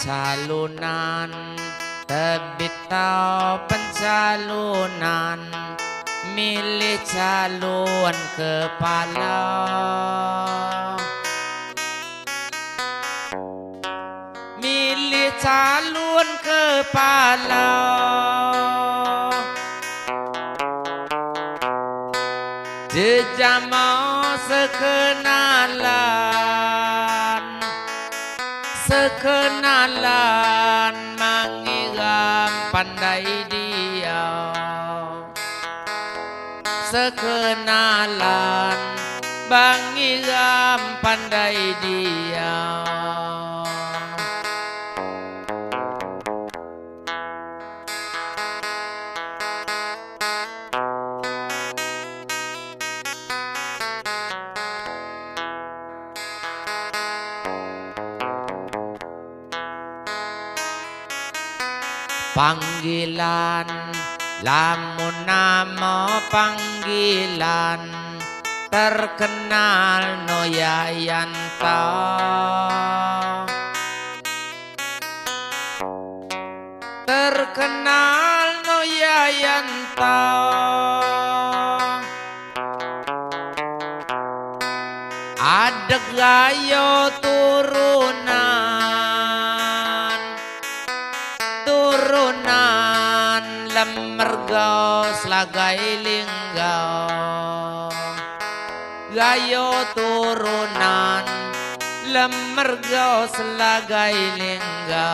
Pencalonan terbit tau pencalonan milih calon kepala. Milih calon kepala. Jejama sekenalan, sekenalan mengiram pandai dia. Sekenalan mengiram pandai dia. Panggilan, lamun nama panggilan terkenal no Yayanta. Terkenal no Yayanta. Ada gayo turunan lemerga selagai lingga. Gayo turunan lemerga selagai lingga.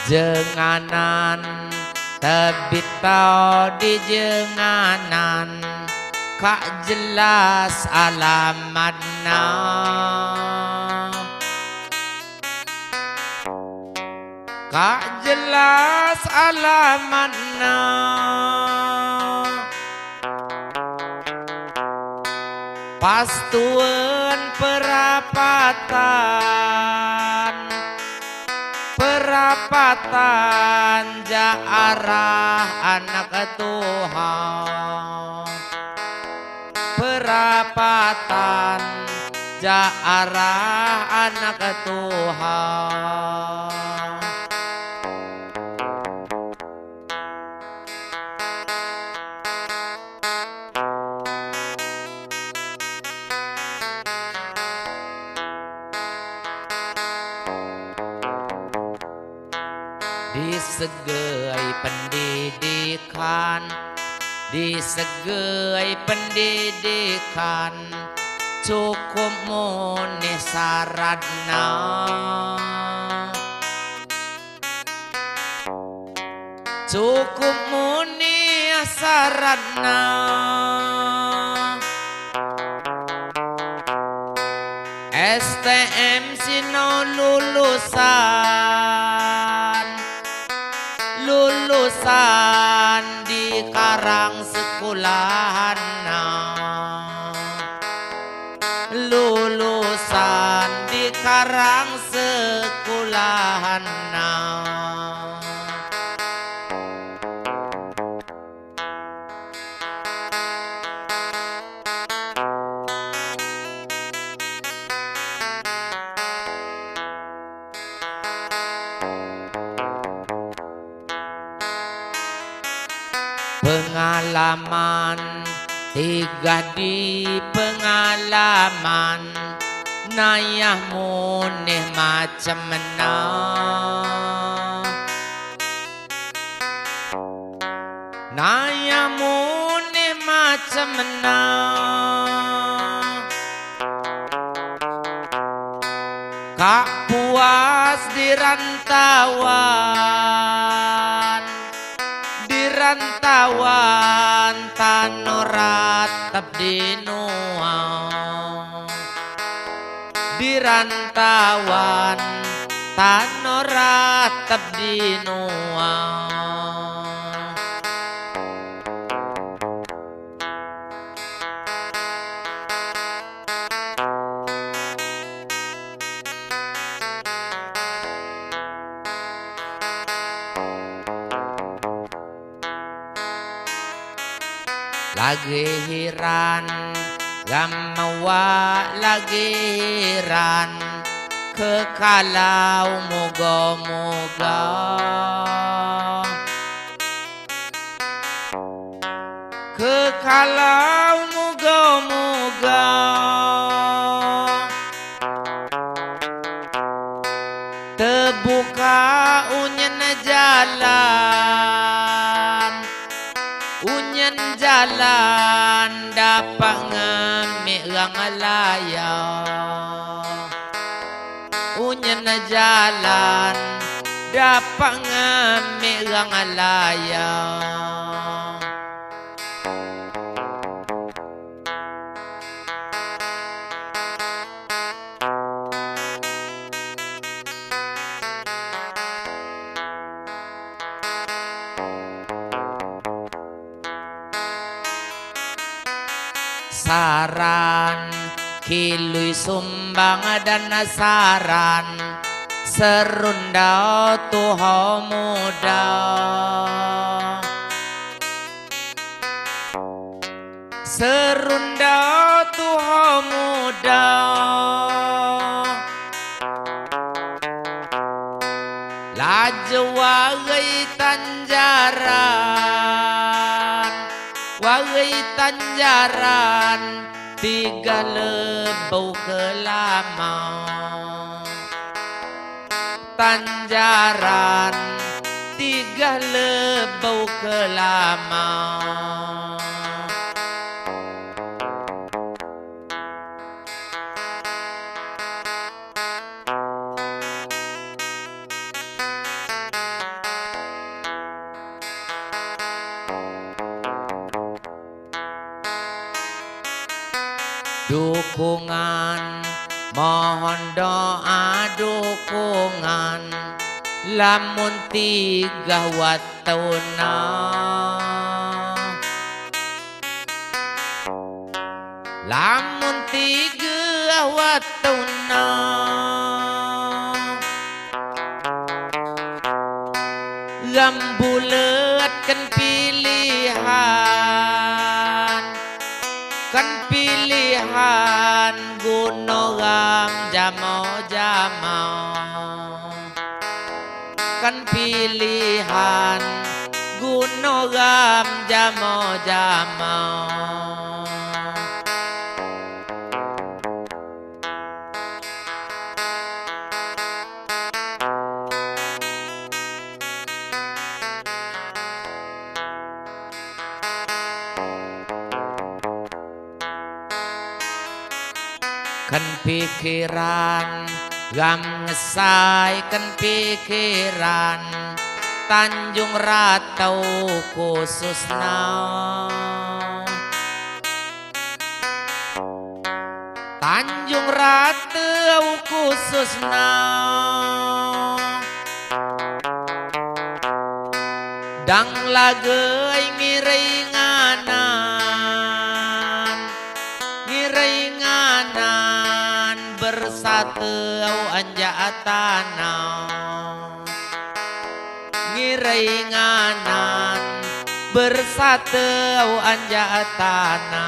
Jenganan terbit tau di jenganan, kak jelas alamatna. Kak jelas alamatna. Pastuan perapatan, perapatan ja arah anak Tuhan. Perapatan ja arah anak Tuhan. Disegai pendidikan, disegai pendidikan, cukup muni saratna. Cukup muni saratna. STM sino lulusan di karang sekolahan. Lulusan di karang sekolahan. Pengalaman tiga di pengalaman, nayah munih macam mana. Nayah munih macam mana. Kak puas di rantauan, rantauan tanorat tabdi nuang. Di rantauan tanorat tabdi nuang. lagiran gamawa lagiran kekalau moga-moga kekalau moga-moga terbuka unyen jalan dapat ngemirang laya unyen jalan dapat ngemirang laya saran kilui sumbang dan saran serunda tuho muda serunda tuho muda laju wagai tanjaran tiga lebau kelama tanjaran tiga lebau kelama dukungan mohon doa dukungan lamun tiga watuna lamun tiga watuna gambulet kan pilihan gunogam jamau kan pilihan gunogam jamau kan pikiran gam ngesai kan pikiran Tanjung Ratau khususna Tanjung Ratau khususna dang lagei ngiringanan bersatu anjatana ngiringanan bersatu anjatana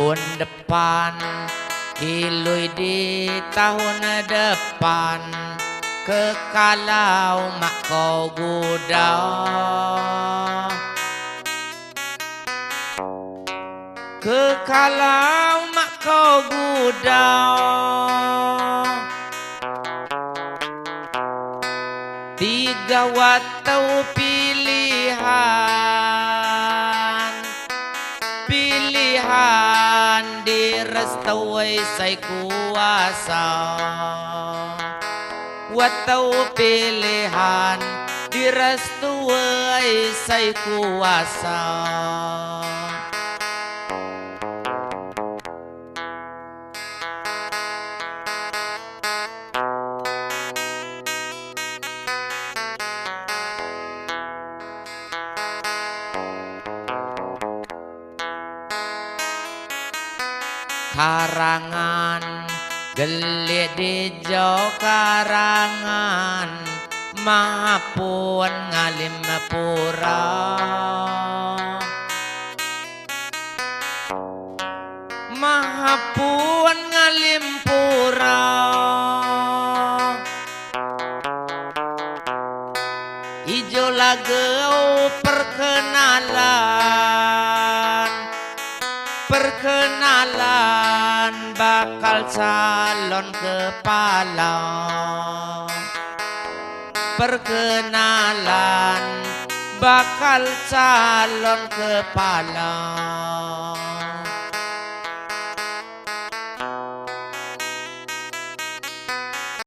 tahun depan kilui di tahun depan kekalau mak kau guda kekalau mak kau guda tiga watau pilihan direstui sai kuasa watau pilihan direstui sai kuasa karangan geli di jo karangan mahapun ngalim pura mahapun ngalim pura ijo lageu perkenalan bakal calon kepala perkenalan bakal calon kepala